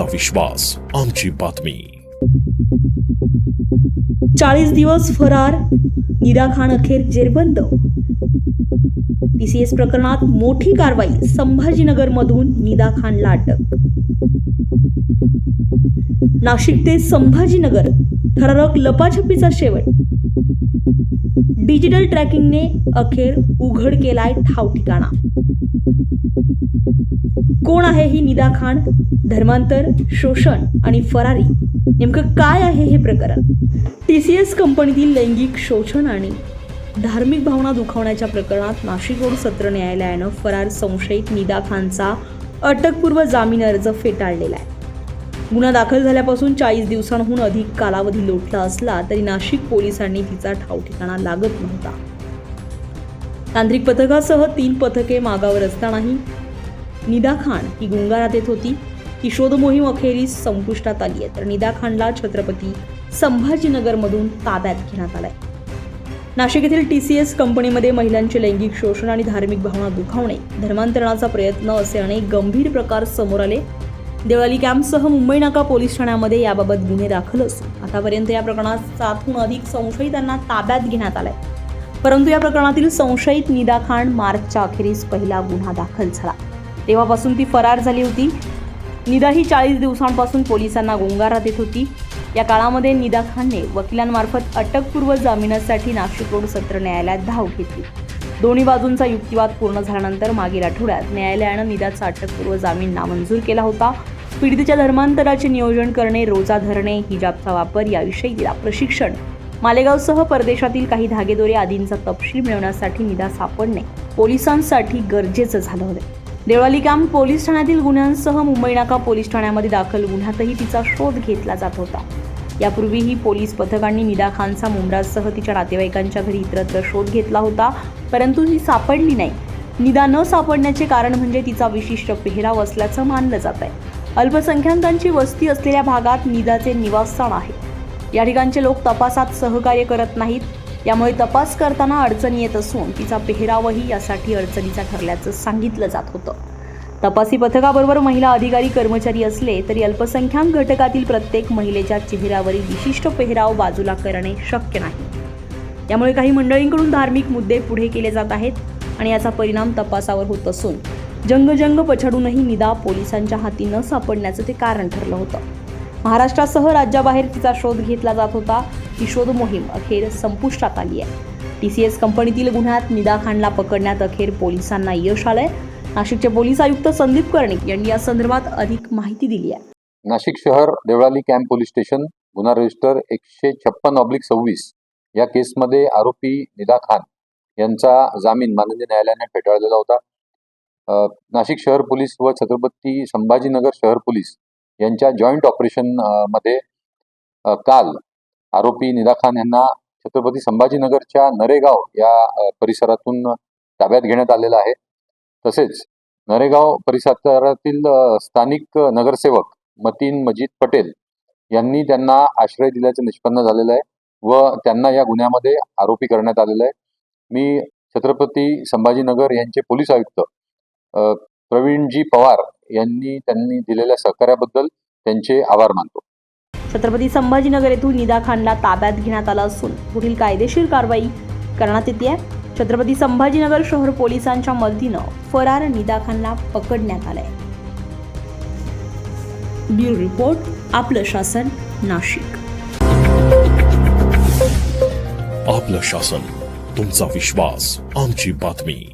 तुमचा विश्वास आमची बातमी. 40 दिवस फरार, निदा खान अखेर जेरबंद. TCS प्रकरणात मोठी कारवाई, संभाजीनगरमधून निदा खानला अटक. नाशिक ते संभाजीनगर थरारक लपाछपीचा शेवट. डिजिटल ट्रॅकिंगने अखेर उघड केलाय ठाव ठिकाणा. कोण आहे ही निदा खान? धर्मांतर, शोषण आणि फरारी, नेमकं काय आहे हे प्रकरण? TCS कंपनीतील लैंगिक शोषण आणि धार्मिक भावना दुखावण्याच्या प्रकरणात नाशिक रोड सत्र न्यायालयानं फरार संशयित निदा खानचा अटकपूर्व जामीन अर्ज फेटाळलेला आहे. गुन्हा दाखल झाल्यापासून 40 दिवसांहून अधिक कालावधी लोटला असला तरी नाशिक पोलिसांनी तिचा ठाव ठिकाणा लागत नव्हता. तांत्रिक पथकासह 3 पथके मागावर असतानाही निदा खान ही गुंगारात येत होती. ही शोध मोहीम अखेरीस संपुष्टात आली आहे, तर निदा खानला छत्रपती संभाजीनगरमधून ताब्यात घेण्यात आलाय. नाशिक येथील TCS कंपनीमध्ये महिलांचे लैंगिक शोषण आणि धार्मिक भावना दुखावणे, धर्मांतरणाचा प्रयत्न असे अनेक गंभीर प्रकार समोर आले. देवळाली कॅम्पसह मुंबई नाका पोलीस ठाण्यामध्ये याबाबत गुन्हे दाखल असून आतापर्यंत या प्रकरणात 7हून अधिक संशयितांना ताब्यात घेण्यात आलाय. परंतु या प्रकरणातील संशयित निदा खान मार्चच्या अखेरीस पहिला गुन्हा दाखल झाला. तेव्हापासून ती फरार झाली होती. निदा ही 40 दिवसांपासून पोलिसांना गुंगारात येत होती. या काळामध्ये निदा खानने वकिलांमार्फत अटकपूर्व जामिनासाठी नाशिक रोड सत्र न्यायालयात धाव घेतली. दोन्ही बाजूंचा युक्तिवाद पूर्ण झाल्यानंतर मागील आठवड्यात न्यायालयानं निदाचा अटकपूर्व जामीन नामंजूर केला होता. पीडितेच्या धर्मांतराचे नियोजन करणे, रोजा धरणे, हिजाबचा वापर याविषयी दिला प्रशिक्षण, मालेगावसह परदेशातील काही धागेदोरे आदींचा तपशील मिळवण्यासाठी निदा सापडणे पोलिसांसाठी गरजेचं झालं होतं. देवळाली कॅम्प पोलीस ठाण्यातील गुन्ह्यांसह मुंबई नाका पोलीस ठाण्यामध्ये दाखल गुन्ह्यातही तिचा शोध घेतला जात होता. यापूर्वीही पोलीस पथकांनी निदा खानचा मुंब्रासह तिच्या नातेवाईकांच्या घरी इतरत्र शोध घेतला होता, परंतु ही सापडली नाही. निदा न सापडण्याचे कारण म्हणजे तिचा विशिष्ट पेहराव असल्याचं मानलं जात आहे. अल्पसंख्याकांची वस्ती असलेल्या भागात निदाचे निवासस्थान आहे. या ठिकाणचे लोक तपासात सहकार्य करत नाहीत, यामुळे तपास करताना अडचणी येत असून तिचा पेहरावही यासाठी अडचणीचा ठरल्याचं सांगितलं जात होतं. तपासी पथकाबरोबर महिला अधिकारी कर्मचारी असले तरी अल्पसंख्याक घटकातील प्रत्येक महिलेच्या चेहऱ्यावरील विशिष्ट पेहराव बाजूला करणे शक्य नाही. यामुळे काही मंडळींकडून धार्मिक मुद्दे पुढे केले जात आहेत आणि याचा परिणाम तपासावर होत असून जंग पछाडूनही निदा पोलिसांच्या हाती न सापडण्याचं ते कारण ठरलं होतं. महाराष्ट्रासह राज्याबाहेर तिचा शोध घेतला जात होता. ही शोध मोहीम अखेर संपुष्टात आली आहे. TCS कंपनीतील गुन्ह्यात निदा खानला पकडण्यात अखेर पोलिसांना यश आलंय. नाशिकचे पोलीस आयुक्त संदीप कर्णिक यांनी या संदर्भात अधिक माहिती दिली आहे. नाशिक शहर देवळाली कॅम्प पोलीस स्टेशन गुन्हा रजिस्टर 156/26 या केसमध्ये आरोपी निदा खान यांचा जामीन माननीय न्यायालयाने फेटाळलेला होता. नाशिक शहर पोलीस व छत्रपती संभाजीनगर शहर पोलीस यांच्या जॉईंट ऑपरेशन मध्ये काल आरोपी निदा खान यांना छत्रपती संभाजीनगरच्या नरेगाव या परिसरातून ताब्यात घेण्यात आलेला आहे. तसेच नरेगाव परिसरातील स्थानिक नगरसेवक मतीन मजीद पटेल यांनी त्यांना आश्रय दिल्याचे निष्पन्न झालेलं आहे व त्यांना या गुन्ह्यामध्ये आरोपी करण्यात आलेला आहे. मी छत्रपती संभाजीनगर यांचे पोलीस आयुक्त प्रवीणजी पवार त्यांनी दिलेल्या सहकार्याबद्दल त्यांचे आभार मानतो. छत्रपती संभाजीनगर येथून निदा खानला ताब्यात घेण्यात आलं असून पुढील कायदेशीर कारवाई करण्यात येते. छत्रपती संभाजीनगर शहर पोलिसांच्या मदतीनं फरार निदा खानला पकडण्यात आलंय. ब्युरो रिपोर्ट, आपलं शासन, नाशिक. आपलं शासन, तुमचा विश्वास आमची बातमी.